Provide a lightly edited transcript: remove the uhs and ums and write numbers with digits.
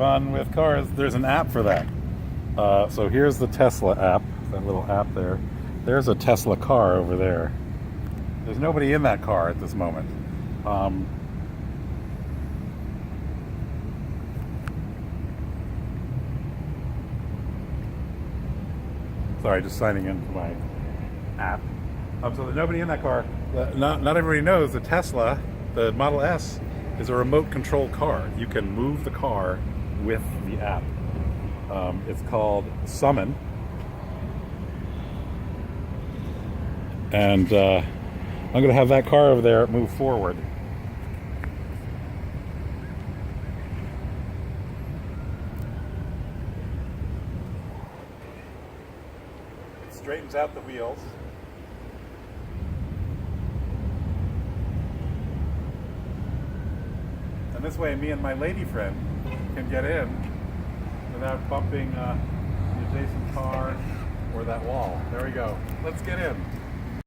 fun with cars. There's an app for that. So here's the Tesla app, that little app there. There's a Tesla car over there. There's nobody in that car at this moment. Sorry, just signing into my app. So there's nobody in that car. Not everybody knows the Tesla, the Model S, is a remote control car. You can move the car with the app. It's called Summon. And I'm going to have that car over there move forward. It straightens out the wheels. And this way, me and my lady friend can get in without bumping the adjacent car or that wall. There we go. Let's get in.